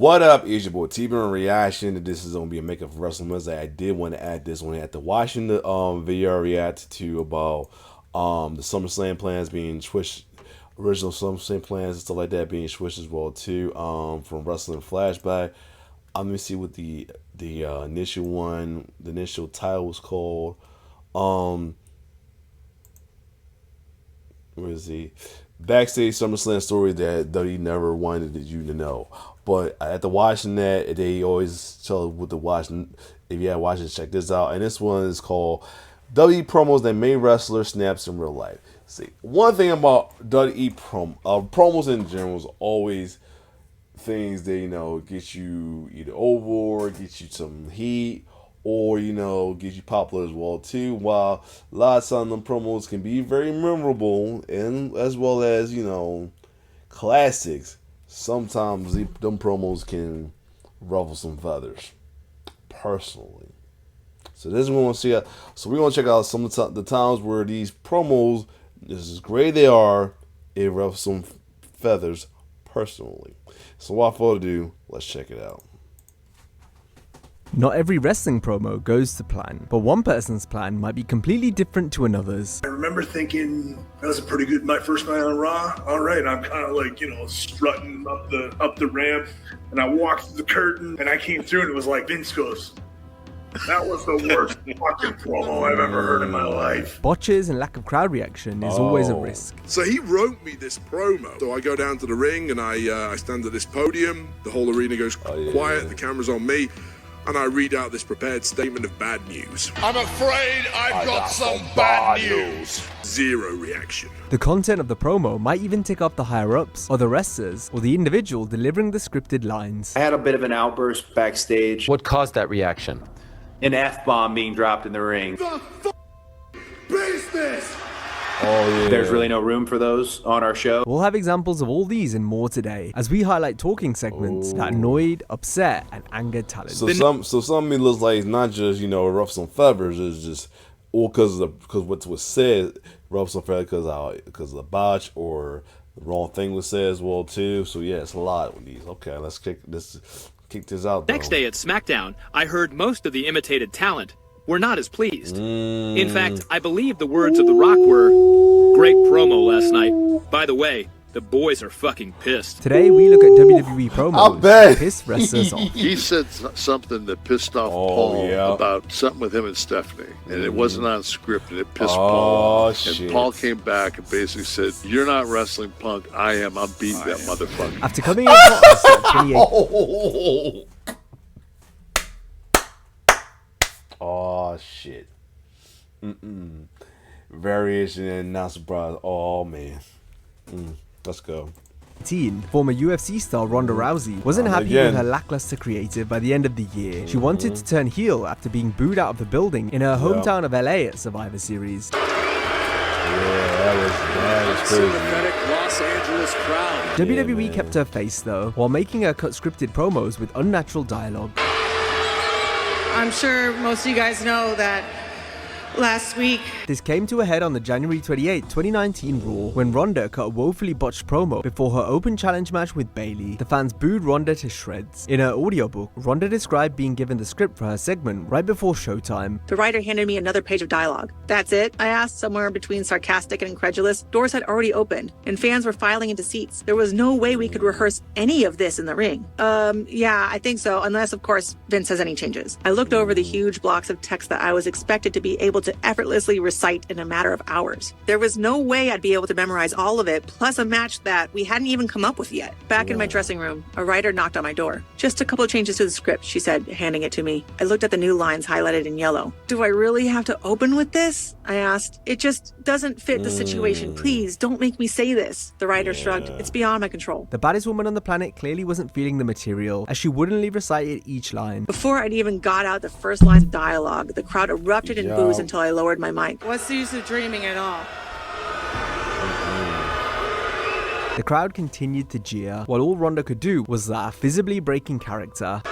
What up? It's your boy T-Burn Reaction. This is gonna be a makeup for Wrestling Wednesday. I did want to add this one after watching the video I reacted to about the SummerSlam plans being switched, original SummerSlam plans and stuff like that being switched as well too. From Wrestling Flashback. Let me see what the initial one, the initial title was called. Where is he? Backstage SummerSlam story that WWE never wanted you to know. But after watching that, they always tell with the watching. If you have watching, check this out. And this one is called WWE promos that made wrestler snaps in real life. See, one thing about WWE promos in general is always things that get you either over or get you some heat, or get you popular as well too. While a lot of some of them promos can be very memorable and as well as classics, sometimes them promos can ruffle some feathers personally. So this is what we're gonna see. So we're gonna check out some of the times where these promos, as great they are, it ruffles some feathers personally. So without further ado, let's check it out. Not every wrestling promo goes to plan, but one person's plan might be completely different to another's. I remember thinking that was a pretty good my first night on Raw. All right, I'm kind of like strutting up the ramp, and I walked through the curtain, and I came through, and it was like Vince goes, "That was the worst fucking promo I've ever heard in my life." Botches and lack of crowd reaction is always a risk. So he wrote me this promo. So I go down to the ring and I stand at this podium. The whole arena goes quiet. The camera's on me. And I read out this prepared statement of bad news. I'm afraid I've got some bad news. Zero reaction. The content of the promo might even tick off the higher-ups, or the wrestlers, or the individual delivering the scripted lines. I had a bit of an outburst backstage. What caused that reaction? An F-bomb being dropped in the ring. The business! Oh, yeah. There's really no room for those on our show. We'll have examples of all these and more today, as we highlight talking segments that annoyed, upset, and angered talent. So some of me looks like it's not just rough some feathers. It's just because what was said rough some feathers because of the botch or the wrong thing was said as well too. So yeah, it's a lot with these. Okay, let's kick this out. Next day at SmackDown, I heard most of the imitated talent were not as pleased. In fact, I believe the words of The Rock were, "Great promo last night. By the way, the boys are fucking pissed." Today we look at WWE promos that piss wrestlers off. He said something that pissed off Paul about something with him and Stephanie, and it wasn't on script, and it pissed Paul. Shit. And Paul came back and basically said, "You're not wrestling Punk. I am. I'm beating that motherfucker." After coming in hot Oh shit. Variation and not surprise. Oh man. Let's go. Former UFC star Ronda Rousey wasn't happy with her lackluster creative by the end of the year. She wanted to turn heel after being booed out of the building in her hometown of LA at Survivor Series. Yeah, that was crazy. Los Angeles crowd. WWE kept her face though, while making her cut scripted promos with unnatural dialogue. I'm sure most of you guys know that last week. This came to a head on the January 28, 2019 Raw, when Ronda cut a woefully botched promo before her open challenge match with Bayley. The fans booed Ronda to shreds. In her audiobook, Ronda described being given the script for her segment right before showtime. The writer handed me another page of dialogue. "That's it?" I asked, somewhere between sarcastic and incredulous. Doors had already opened, and fans were filing into seats. There was no way we could rehearse any of this in the ring. Yeah, I think so, unless, of course, Vince has any changes. I looked over the huge blocks of text that I was expected to be able to effortlessly recite in a matter of hours. There was no way I'd be able to memorize all of it, plus a match that we hadn't even come up with yet. Back in my dressing room, a writer knocked on my door. "Just a couple of changes to the script," she said, handing it to me. I looked at the new lines highlighted in yellow. "Do I really have to open with this?" I asked. "It just doesn't fit the situation. Please, don't make me say this." The writer shrugged. "It's beyond my control." The baddest woman on the planet clearly wasn't feeling the material, as she woodenly recited each line. Before I'd even got out the first lines of dialogue, the crowd erupted in boos until I lowered my mic. "What's the use of dreaming at all?" The crowd continued to jeer, while all Ronda could do was laugh, visibly breaking character.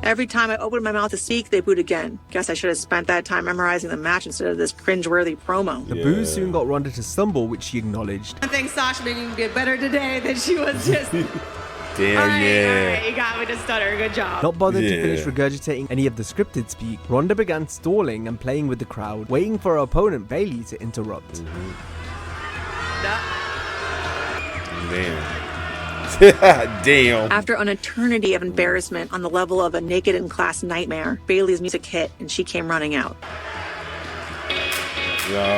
Every time I opened my mouth to speak, they booed again. Guess I should have spent that time memorizing the match instead of this cringeworthy promo. The boos soon got Ronda to stumble, which she acknowledged. I think Sasha made me get better today than she was just... Damn, all right, you got me to stutter. Good job. Not bothered to finish regurgitating any of the scripted speak, Ronda began stalling and playing with the crowd, waiting for her opponent Bayley to interrupt. Damn. After an eternity of embarrassment on the level of a naked in class nightmare, Bayley's music hit and she came running out.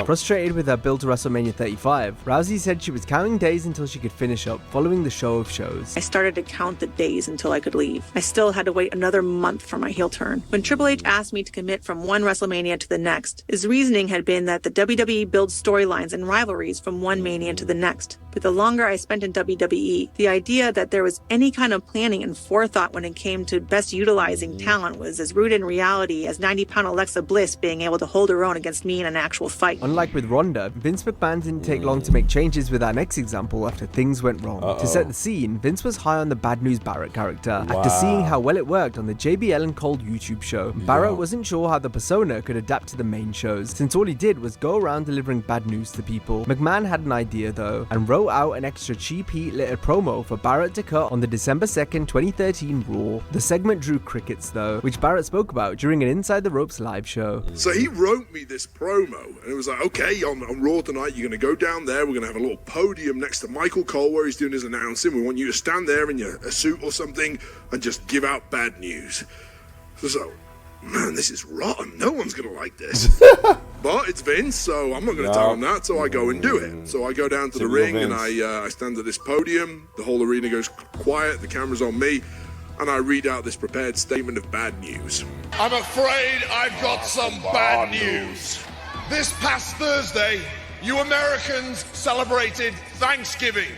Frustrated with her build to WrestleMania 35, Rousey said she was counting days until she could finish up, following the show of shows. I started to count the days until I could leave. I still had to wait another month for my heel turn. When Triple H asked me to commit from one WrestleMania to the next, his reasoning had been that the WWE builds storylines and rivalries from one Mania to the next. But the longer I spent in WWE, the idea that there was any kind of planning and forethought when it came to best utilizing talent was as rooted in reality as 90-pound Alexa Bliss being able to hold her own against me in an actual fight. Unlike with Ronda, Vince McMahon didn't take long to make changes with our next example after things went wrong. To set the scene, Vince was high on the Bad News Barrett character. After seeing how well it worked on the JBL and Cold YouTube show, Barrett wasn't sure how the persona could adapt to the main shows, since all he did was go around delivering bad news to people. McMahon had an idea though, and wrote out an extra cheap heat littered promo for Barrett to cut on the December 2nd, 2013 Raw. The segment drew crickets though, which Barrett spoke about during an Inside the Ropes live show. So he wrote me this promo, and it was like, okay, on Raw tonight, you're going to go down there, we're going to have a little podium next to Michael Cole where he's doing his announcing. We want you to stand there in a suit or something and just give out bad news. So, man, this is rotten. No one's going to like this. But it's Vince, so I'm not going to tell him that, so I go and do it. So I go down to the ring and I stand at this podium. The whole arena goes quiet, the camera's on me, and I read out this prepared statement of bad news. I'm afraid I've got some bad news. This past Thursday, you Americans celebrated Thanksgiving.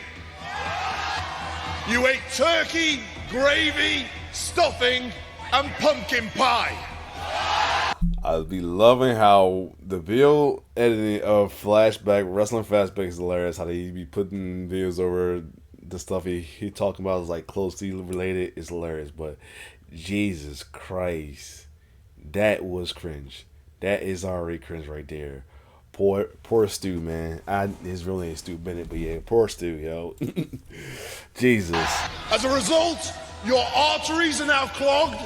You ate turkey, gravy, stuffing, and pumpkin pie. I'd be loving how the video editing of wrestling flashback is hilarious. How they be putting videos over the stuff he talking about is like closely related. It's hilarious, but Jesus Christ, that was cringe. That is already cringe right there. Poor Stu, man. His real name is Stu Bennett, but yeah, poor Stu, yo. Jesus. As a result, your arteries are now clogged.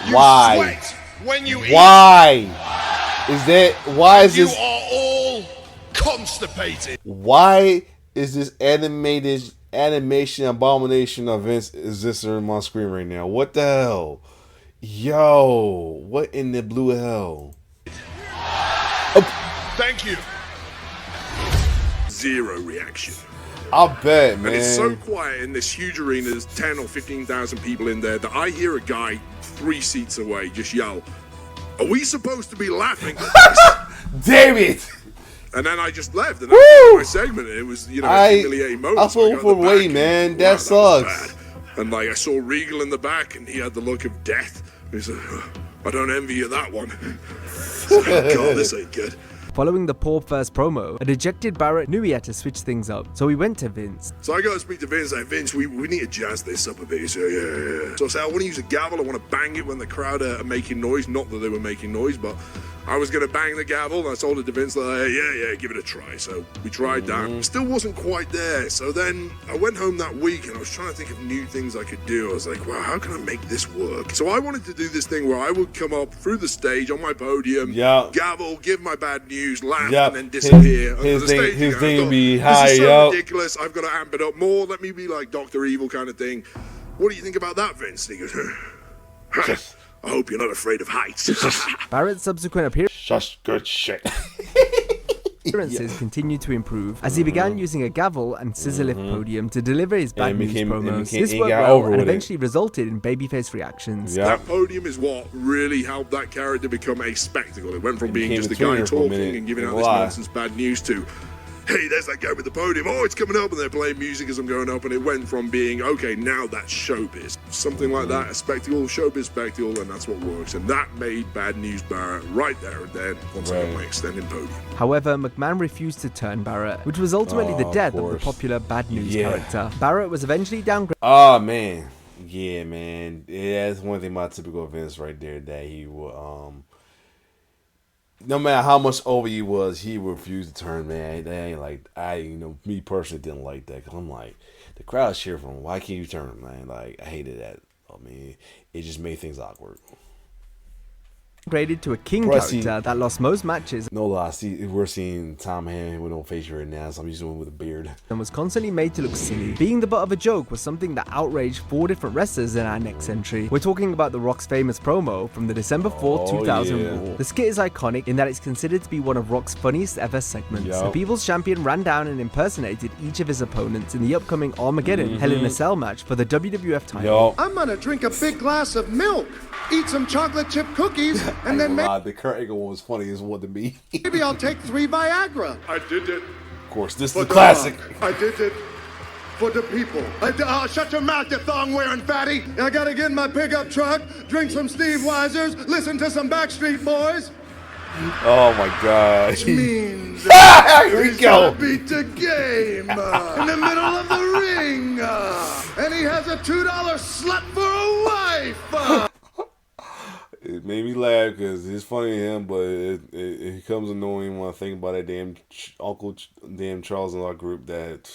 You Why? sweat when you eat. Why? Is that? Why is this? You are all constipated. Why is this animation abomination of Vince existing on my screen right now? What the hell? Yo, what in the blue hell? Thank you. Zero reaction. I'll bet, man. And it's so quiet in this huge arena, there's 10 or 15,000 people in there, that I hear a guy 3 seats away just yell, "Are we supposed to be laughing at this?" Damn it! And then I just left, and I my segment, and it was, you know, a humiliating moment. I feel for way, man. That sucks. And like I saw Regal in the back, and he had the look of death. He said, "I don't envy you that one." Oh God, this ain't good. Following the poor first promo, a dejected Barrett knew he had to switch things up, so he went to Vince. So I go to speak to Vince, like, "Vince, we need to jazz this up a bit." So yeah. So I say, "I want to use a gavel, I want to bang it when the crowd are making noise." Not that they were making noise, but I was going to bang the gavel, and I told it to Vince, like, yeah, give it a try. So we tried that. Still wasn't quite there. So then I went home that week, and I was trying to think of new things I could do. I was like, wow, how can I make this work? So I wanted to do this thing where I would come up through the stage on my podium, gavel, give my bad news, laugh, and then disappear. His thing would be high, this is so ridiculous. I've got to amp it up more. Let me be like Dr. Evil kind of thing. What do you think about that, Vince? And he goes, I hope you're not afraid of heights. Barrett's subsequent good shit. appearances continued to improve as he began using a gavel and scissor lift podium to deliver his bad news promos. This worked well and eventually resulted in babyface reactions. That podium is what really helped that character become a spectacle. It went from being just a guy talking and giving out this nonsense bad news to, hey, there's that guy with the podium. Oh, it's coming up, and they're playing music as I'm going up, and it went from being, okay, now that's showbiz. Something like that, a spectacle, showbiz spectacle, and that's what works. And that made Bad News Barrett right there and then once I got my extended podium. However, McMahon refused to turn Barrett, which was ultimately the death of the popular Bad News character. Barrett was eventually downgraded. Oh, man. Yeah, man. Yeah, that's one thing about typical Vince right there, that he will no matter how much over he was, he refused to turn, man. That ain't like, me personally didn't like that, because I'm like, the crowd's cheering for him. Why can't you turn him, man? Like, I hated that. I mean, it just made things awkward. Graded to a king character that lost most matches. No lie, we're seeing Tom Hand with no face right now, so I'm used to him with a beard. And was constantly made to look silly. Being the butt of a joke was something that outraged 4 different wrestlers in our next entry. We're talking about The Rock's famous promo from the December 4th, 2000 Raw. The skit is iconic in that it's considered to be one of Rock's funniest ever segments. The People's Champion ran down and impersonated each of his opponents in the upcoming Armageddon Hell in a Cell match for the WWF title. I'm gonna drink a big glass of milk, eat some chocolate chip cookies, and then the Kurt Angle one was funny as one to me. maybe I'll take 3 Viagra. I did it. Of course, this is the classic. I did it for the people. Shut your mouth, you thong-wearing fatty. I gotta get in my pickup truck, drink some Steve Weisers, listen to some Backstreet Boys. Oh my God. Which means here we he's go. gonna beat the game in the middle of the ring. And he has a $2 slut for a wife. It made me laugh because it's funny to him, but it becomes annoying when I think about that damn damn Charles in our group, that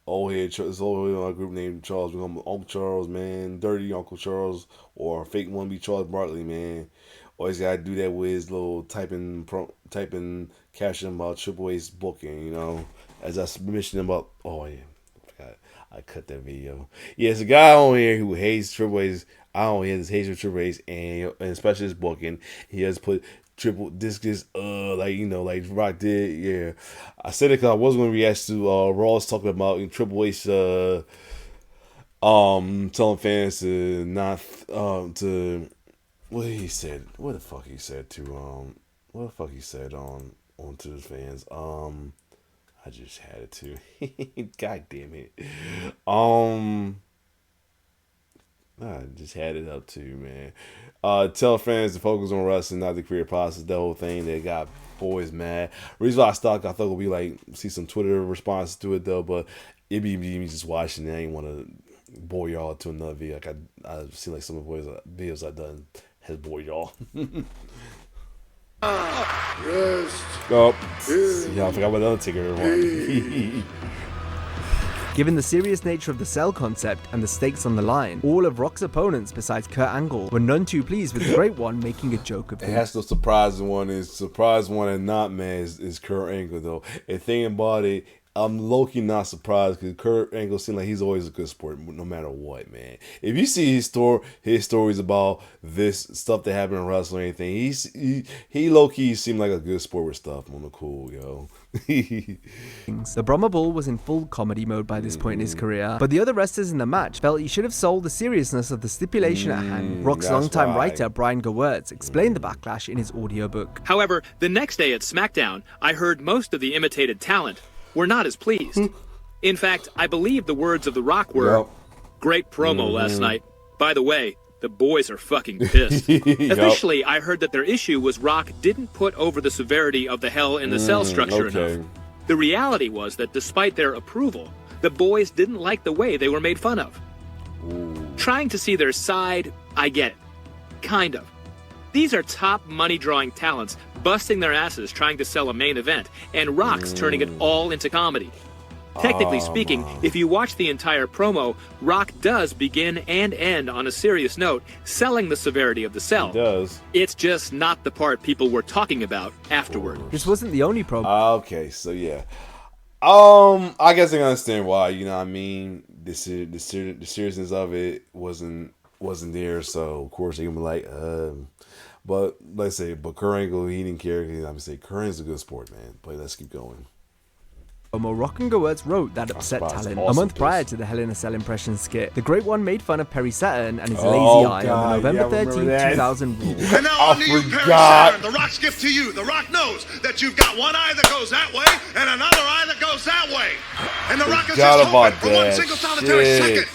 old head in our group named Charles. We call him Uncle Charles, man, dirty Uncle Charles, or fake one be Charles Barkley, man. Always gotta do that with his little typing caption about Triple H's booking, you know. As I mentioned about, I cut that video. Yeah, it's a guy on here who hates Triple H's. I don't hear this hatred for Triple H, and especially his booking. He has put like Rock did. Yeah, I said it because I was going to react to Raw's talking about Triple H telling fans to not to what he said. What the fuck he said to to his fans. I just had it too. God damn it. I just had it up too, man. Tell fans to focus on wrestling, not the career process. The whole thing that got boys mad. Reason why I thought it would be like, see some Twitter responses to it though, but it be me just watching it. I ain't want to bore y'all to another video. Like I've seen like some of the videos I've done has bored y'all. Rest. Oh, yeah, I forgot about the Undertaker one. Given the serious nature of the Cell concept and the stakes on the line, all of Rock's opponents besides Kurt Angle were none too pleased with the Great One making a joke of him. That's the surprising one. And not, man, is Kurt Angle though. And thinking about it, I'm low-key not surprised, because Kurt Angle seems like he's always a good sport no matter what, man. If you see his stories about this stuff that happened in wrestling or anything, he low-key seemed like a good sport with stuff on the cool, yo. The Brahma Bull was in full comedy mode by this point in his career, but the other wrestlers in the match felt he should have sold the seriousness of the stipulation at hand. Rock's longtime writer Brian Gewirtz explained the backlash in his audiobook. However, the next day at SmackDown, I heard most of the imitated talent were not as pleased. In fact, I believe the words of The Rock were, "Great promo last night. By the way, the boys are fucking pissed." Officially, I heard that their issue was Rock didn't put over the severity of the Hell in the Cell structure enough. The reality was that despite their approval, the boys didn't like the way they were made fun of. Trying to see their side, I get it. Kind of. These are top money-drawing talents busting their asses trying to sell a main event, and Rock's turning it all into comedy. Technically speaking, if you watch the entire promo, Rock does begin and end on a serious note, selling the severity of the Cell. He does. It's just not the part people were talking about afterward. This wasn't the only promo. Okay, so yeah. I guess I can understand why, you know what I mean? The seriousness of it wasn't there, so of course they're gonna be like, but let's say, Kurt Angle, he didn't care. I'm gonna say Kurt Angle's a good sport, man. But let's keep going. Rock and Gewirtz wrote that upset talent a month prior to the Hell in a Cell impression skit. The Great One made fun of Perry Saturn and his lazy eye on the November 13, 2000 Raw. And now on to you, Perry Saturn. The Rock's gift to you. The Rock knows that you've got one eye that goes that way and another eye that goes that way. And the Rock is just hoping for one single solitary second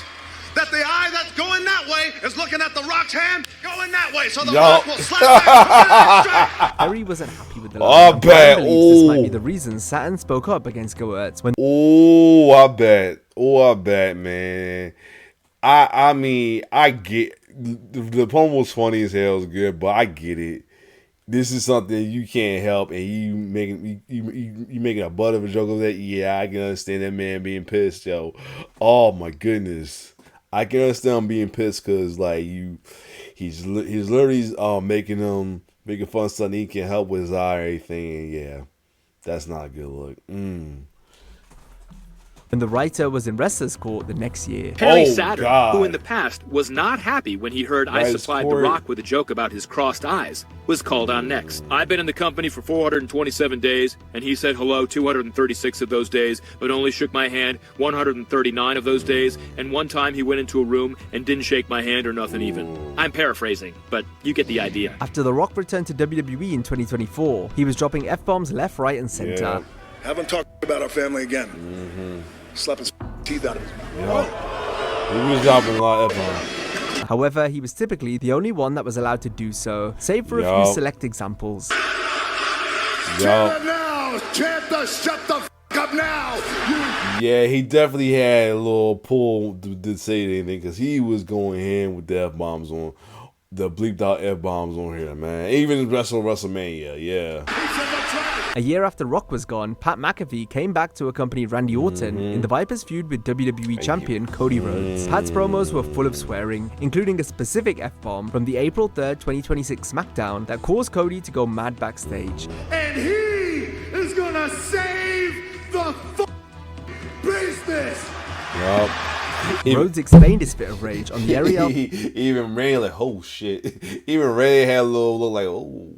that the eye that's going that way is looking at the Rock's hand going that way, so the Rock will slap back. Perry wasn't happy with the line. This might be the reason Saturn spoke up against Gewirtz when. I bet, man. I mean, I get the promo was funny as hell, it was good, but I get it. This is something you can't help, and you making a butt of a joke of that. Yeah, I can understand that man being pissed, yo. Oh my goodness, I can understand him being pissed because like he's literally making fun of something he can help with his eye or anything. And yeah, that's not a good look. And the writer was in Wrestler's Court the next year. Perry Saturn, who in the past was not happy when he heard I supplied The Rock with a joke about his crossed eyes, was called on next. I've been in the company for 427 days, and he said hello 236 of those days, but only shook my hand 139 of those days, and one time he went into a room and didn't shake my hand or nothing even. I'm paraphrasing, but you get the idea. After The Rock returned to WWE in 2024, he was dropping F-bombs left, right, and center. Yeah. Haven't talked about our family again. Slap his teeth out of his mouth. He was dropping a lot of F-bombs. However, he was typically the only one that was allowed to do so, save for a few select examples. Chant now! Chant the shut the f*** up now! Yeah, he definitely had a little pull to say anything because he was going in with the F-bombs on, the bleeped out F-bombs on here, man. Even WrestleMania, yeah. A year after Rock was gone, Pat McAfee came back to accompany Randy Orton in the Viper's feud with WWE champion Cody Rhodes. Pat's promos were full of swearing, including a specific F-bomb from the April 3rd, 2026 SmackDown that caused Cody to go mad backstage. And he is gonna save the business! Rhodes explained his fit of rage on the aerial. Even Ray like, oh shit. Even Ray had a little look like, oh.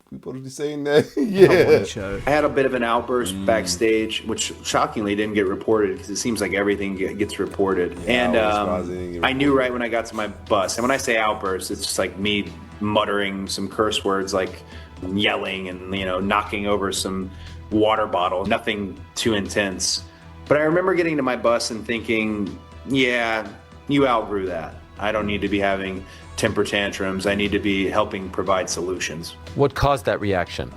People be saying that. Yeah. I had a bit of an outburst backstage, which shockingly didn't get reported because it seems like everything gets reported. And I knew right when I got to my bus. And when I say outburst, it's just like me muttering some curse words, like yelling and knocking over some water bottles. Nothing too intense. But I remember getting to my bus and thinking, yeah, you outgrew that. I don't need to be having temper tantrums. I need to be helping provide solutions. What caused that reaction?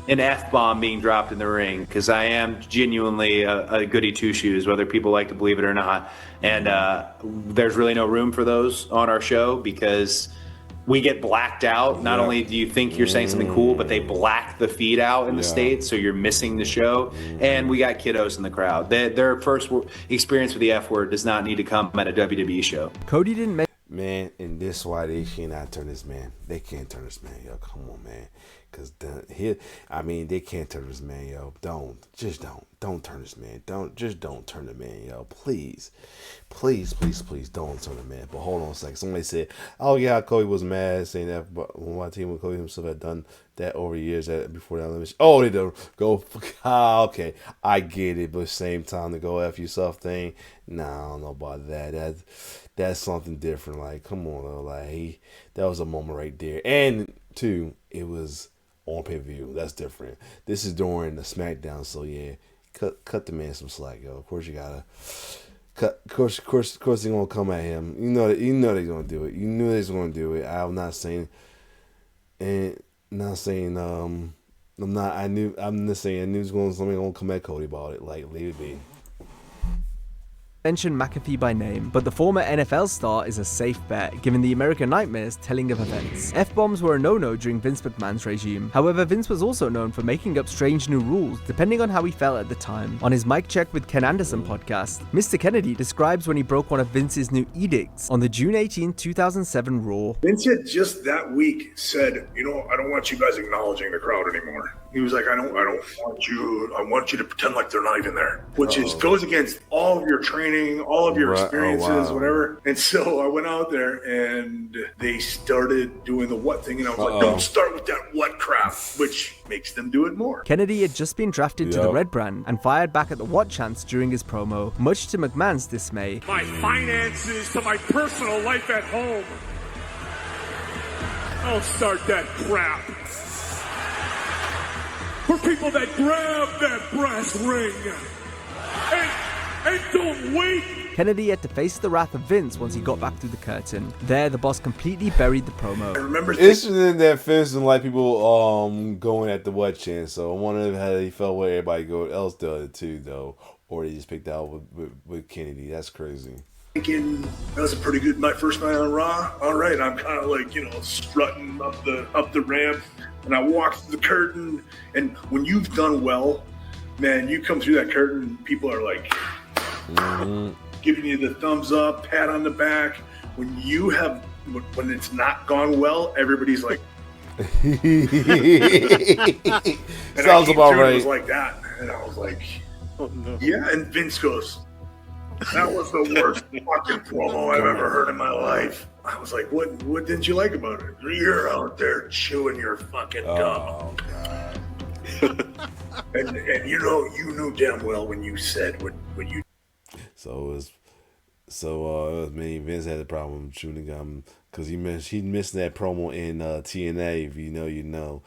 An F-bomb being dropped in the ring, because I am genuinely a goody two-shoes, whether people like to believe it or not. And there's really no room for those on our show because we get blacked out. Not only do you think you're saying something cool, but they black the feed out in the States, so you're missing the show. And we got kiddos in the crowd. Their first experience with the F-word does not need to come at a WWE show. Cody didn't make... Man, and this is why they cannot turn this man. They can't turn this man, yo. Come on, man. Because they can't turn this man, yo. Don't turn this man. Don't turn the man, yo. Please don't turn the man. But hold on a second. Somebody said, oh yeah, Cody was mad saying that, but when my team with Cody himself had done that over years before that elimination. Oh, they don't go. Okay, I get it, but same time to go F yourself thing. Nah, I don't know about that. That's something different. Like, come on, though. Like, that was a moment right there. And two, it was on pay-per-view. That's different. This is during the SmackDown, so yeah, cut the man some slack, yo. Of course you gotta cut. Of course they're gonna come at him. You know they're gonna do it. You knew they was gonna do it. I'm not saying, I'm just saying I knew somebody gonna come at Cody about it. Like, leave it be. Mention McAfee by name, but the former NFL star is a safe bet, given the American Nightmare's telling of events. F-bombs were a no-no during Vince McMahon's regime. However, Vince was also known for making up strange new rules, depending on how he felt at the time. On his Mic Check with Ken Anderson podcast, Mr. Kennedy describes when he broke one of Vince's new edicts on the June 18, 2007 Raw. Vince had just that week said, I don't want you guys acknowledging the crowd anymore. He was like, I want you to pretend like they're not even there, which goes against all of your training, all of your experiences, whatever. And so I went out there and they started doing the what thing. And I was like, don't start with that what crap, which makes them do it more. Kennedy had just been drafted to the Red Brand and fired back at the what chants during his promo, much to McMahon's dismay. My finances to my personal life at home. Don't start that crap. For people that grab that brass ring and don't wait. Kennedy had to face the wrath of Vince once he got back through the curtain. There, the boss completely buried the promo. I remember interesting that Vince didn't like people going at the what chant, so I wonder how he felt where everybody else did it too, though, or they just picked out with Kennedy. That's crazy. Thinking that was a pretty good first night on Raw. All right, I'm kind of like, you know, strutting up the ramp, and I walk through the curtain. And when you've done well, man, you come through that curtain, people are like giving you the thumbs up, pat on the back. When it's not gone well, everybody's like. Sounds about right. It was like that, and I was like, "Oh no!" Yeah, and Vince goes, "That was the worst fucking promo I've ever heard in my life." I was like, "What didn't you like about it?" "You're out there chewing your fucking gum." Oh God! and you knew damn well when you said when you. So it was me. Vince had a problem with chewing gum because he missed that promo in TNA. If you know, you know.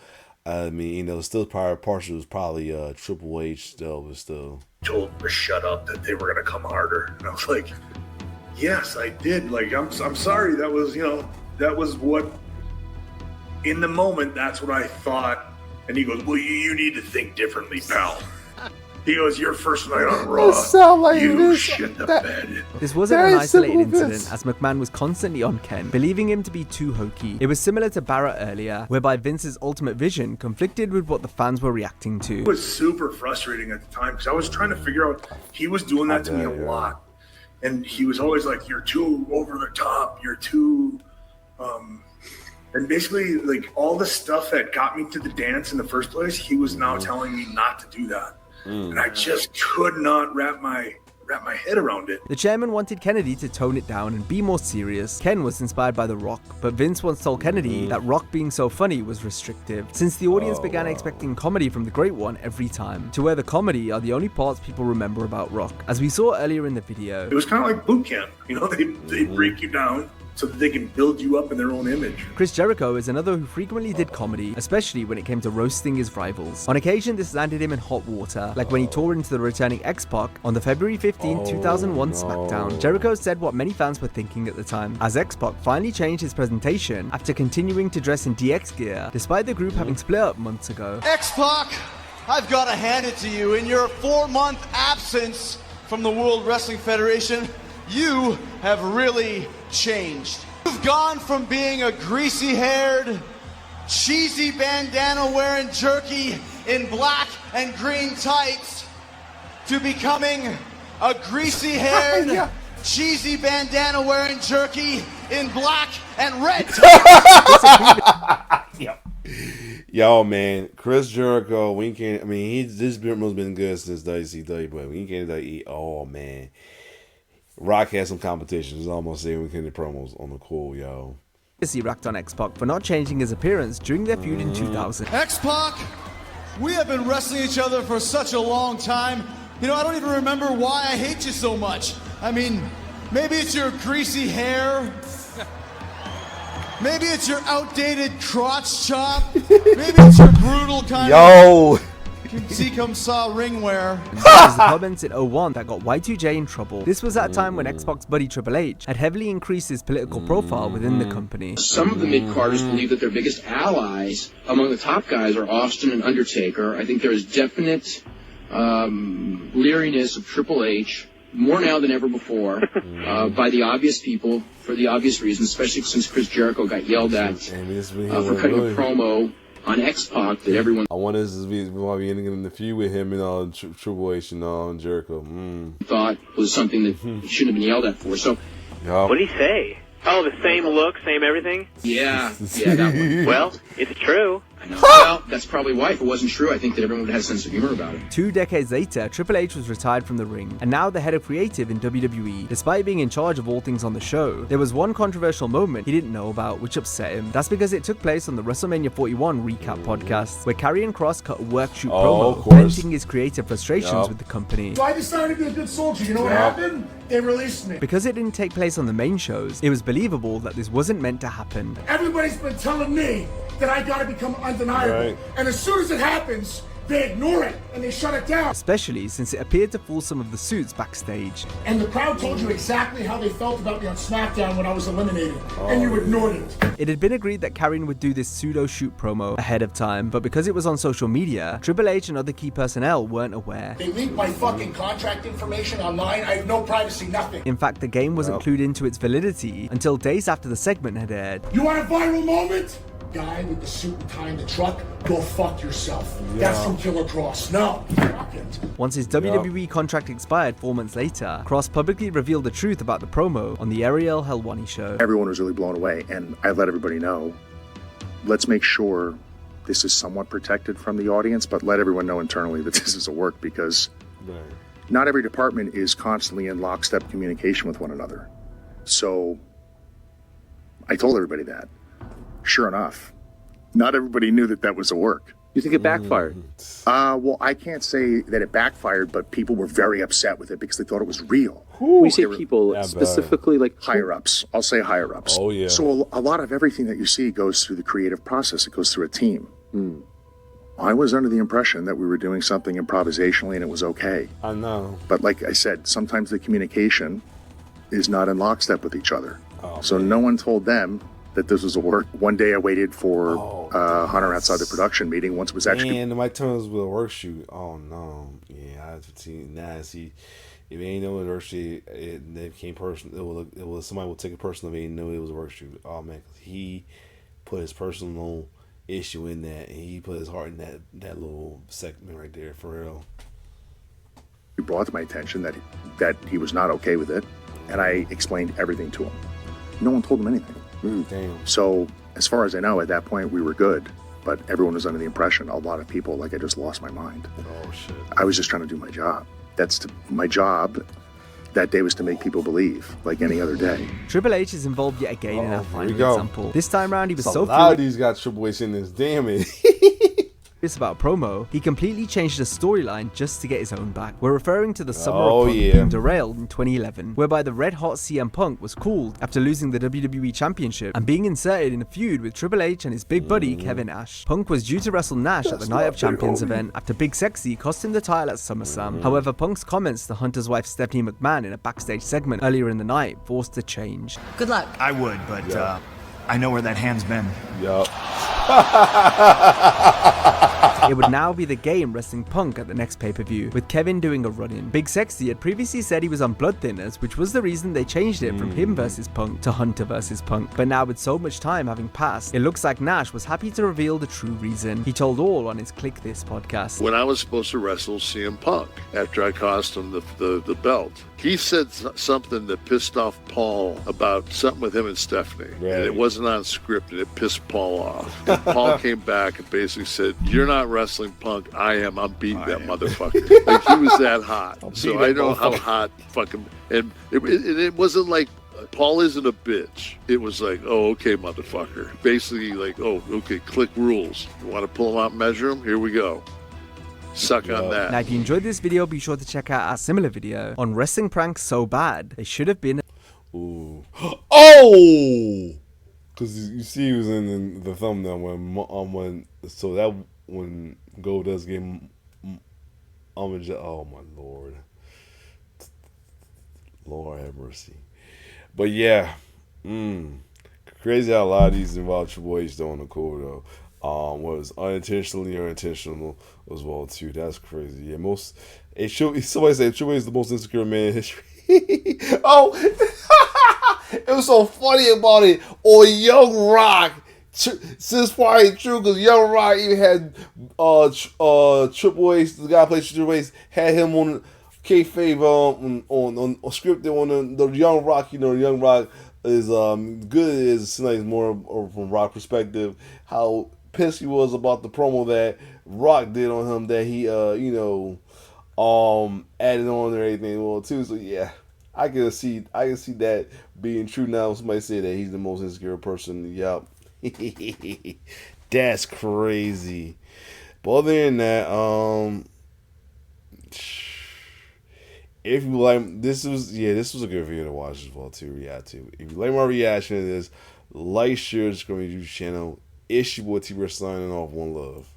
I mean, you know, still partial was probably Triple H still, but still. Told them to shut up, that they were gonna come harder, and I was like, "Yes, I did." Like, I'm sorry. That was what. In the moment, that's what I thought. And he goes, "Well, you need to think differently, pal." He goes, "Your first night on Raw, you shit the bed." This wasn't an isolated incident, as McMahon was constantly on Ken, believing him to be too hokey. It was similar to Barrett earlier, whereby Vince's ultimate vision conflicted with what the fans were reacting to. It was super frustrating at the time because I was trying to figure out, he was doing that to me a lot. And he was always like, "You're too over the top, you're too..." And basically, like, all the stuff that got me to the dance in the first place, he was now telling me not to do that. And I just could not wrap my head around it. The chairman wanted Kennedy to tone it down and be more serious. Ken was inspired by The Rock, but Vince once told Kennedy that Rock being so funny was restrictive, since the audience began expecting comedy from the Great One every time, to where the comedy are the only parts people remember about Rock. As we saw earlier in the video, it was kind of like boot camp. You know, they break you down so that they can build you up in their own image. Chris Jericho is another who frequently did comedy, especially when it came to roasting his rivals. On occasion, this landed him in hot water, like when he tore into the returning X-Pac on the February 15, 2001 SmackDown. Jericho said what many fans were thinking at the time, as X-Pac finally changed his presentation after continuing to dress in DX gear, despite the group having split up months ago. X-Pac, I've got to hand it to you. In your 4-month absence from the World Wrestling Federation, you have really changed. You've gone from being a greasy-haired, cheesy bandana-wearing jerky in black and green tights to becoming a greasy-haired, cheesy bandana-wearing jerky in black and red tights. Yo, man, Chris Jericho, we can't. I mean, this promo's been good since WCW, but we can't eat. Oh man. Rock has some competition. It's almost saying we can get promos on the cool, yo. He racked on X-Pac for not changing his appearance during their feud in 2000. X-Pac, we have been wrestling each other for such a long time. You know, I don't even remember why I hate you so much. I mean, maybe it's your greasy hair. Maybe it's your outdated crotch chop. Maybe it's your brutal kind of... See come saw ring wear. It was the comments in 01 that got Y2J in trouble. This was at a time when X-Pac's buddy Triple H had heavily increased his political profile within the company. Some of the mid-carders believe that their biggest allies among the top guys are Austin and Undertaker. I think there is definite leeriness of Triple H, more now than ever before, by the obvious people, for the obvious reasons, especially since Chris Jericho got yelled at for cutting a promo on X-Pac that everyone... I wonder if this is why we ending in the feud with him and Triple H and Jericho. Thought was something that he shouldn't have been yelled at for. So, what did he say? Oh, the same look, same everything? Yeah, that one. Well, it's true. I know. Well, that's probably why. If it wasn't true, I think that everyone would have a sense of humor about it. 2 decades later, Triple H was retired from the ring, and now the head of creative in WWE. Despite being in charge of all things on the show, there was one controversial moment he didn't know about, which upset him. That's because it took place on the WrestleMania 41 recap podcast, where Karrion Kross cut a work shoot promo, venting his creative frustrations with the company. So I decided to be a good soldier. You know what happened? They released me. Because it didn't take place on the main shows, it was believable that this wasn't meant to happen. Everybody's been telling me that I gotta become undeniable. Right. And as soon as it happens, they ignore it and they shut it down. Especially since it appeared to fool some of the suits backstage. And the crowd told you exactly how they felt about me on SmackDown when I was eliminated, and you ignored it. It had been agreed that Karrion would do this pseudo-shoot promo ahead of time, but because it was on social media, Triple H and other key personnel weren't aware. They leaked my fucking contract information online. I have no privacy, nothing. In fact, the game wasn't clued into its validity until days after the segment had aired. You want a viral moment? Guy with the suit and tie in the truck, go fuck yourself. That's from Killer Cross. No, fuck it. Once his WWE contract expired 4 months later, Cross publicly revealed the truth about the promo on the Ariel Helwani show. Everyone was really blown away, and I let everybody know, let's make sure this is somewhat protected from the audience, but let everyone know internally that this is a work, because not every department is constantly in lockstep communication with one another. So I told everybody that. Sure enough, not everybody knew that that was a work. You think it backfired? Well, I can't say that it backfired, but people were very upset with it because they thought it was real. We say people, specifically like higher-ups. I'll say higher-ups. Oh, yeah. So a lot of everything that you see goes through the creative process. It goes through a team. I was under the impression that we were doing something improvisationally and it was okay. I know. But like I said, sometimes the communication is not in lockstep with each other. So no one told them that this was a work. One day I waited for Hunter outside the production meeting once it was actually... And my turns with a work shoot. Oh, no. Yeah, I have to see. Nah, see, if it ain't no work shoot, it became personal. It was somebody will take it personal if they didn't know it was a work shoot. Oh, man, 'cause he put his personal issue in that, and he put his heart in that little segment right there, for real. He brought to my attention that he was not okay with it, and I explained everything to him. No one told him anything. Damn. So, as far as I know, at that point, we were good. But everyone was under the impression, a lot of people, like I just lost my mind. Oh, shit. I was just trying to do my job. My job that day was to make people believe, like any other day. Triple H is involved yet again in our final example. This time round, he was so he's got Triple H in this, damn it. about a promo, he completely changed the storyline just to get his own back. We're referring to the summer of Punk being derailed in 2011, whereby the red hot CM Punk was called after losing the WWE Championship and being inserted in a feud with Triple H and his big buddy Kevin Nash. Punk was due to wrestle Nash at the Night of Champions event after Big Sexy cost him the title at SummerSlam. However, Punk's comments to Hunter's wife Stephanie McMahon in a backstage segment earlier in the night forced a change. Good luck. I would, but I know where that hand's been. Yup. It would now be the Game wrestling Punk at the next pay-per-view, with Kevin doing a run-in. Big Sexy had previously said he was on blood thinners, which was the reason they changed it from him versus Punk to Hunter versus Punk. But now with so much time having passed, it looks like Nash was happy to reveal the true reason. He told all on his Click This podcast. When I was supposed to wrestle CM Punk, after I cost him the belt, he said something that pissed off Paul about something with him and Stephanie. Right. And it wasn't on script, and it pissed Paul off. And Paul came back and basically said, "You're not wrestling Punk, I am. I'm beating that motherfucker." Like, he was that hot. So I know how hot fucking... And it wasn't like, Paul isn't a bitch. It was like, oh, okay, motherfucker. Basically like, oh, okay, click rules. You want to pull them out and measure them? Here we go. Suck on that. Now, if you enjoyed this video, be sure to check out our similar video on wrestling pranks so bad they should have been. Ooh. Oh! Because you see, he was in the thumbnail when Gold does get homage. Oh my lord, Lord have mercy. But yeah, crazy how a lot of these involve Triple H doing the cool though. Was unintentionally or intentional as well too. That's crazy. Yeah, somebody said Triple H is the most insecure man in history. Oh, it was so funny about it. Or Young Rock. Since probably true, because Young Rock even had Triple H, the guy who plays Triple H, had him on kayfabe on scripted on the Young Rock. You know, Young Rock is good. Is like more from Rock perspective. How pissed he was about the promo that Rock did on him, that he added on and everything well too. So yeah, I can see that being true now. Somebody said that he's the most insecure person. Yup. That's crazy. But other than that, if you like, this was a good video to watch as well too. React to. If you like my reaction to this, like, share, subscribe to the YouTube channel. It's your boy T-Bear signing off. One love.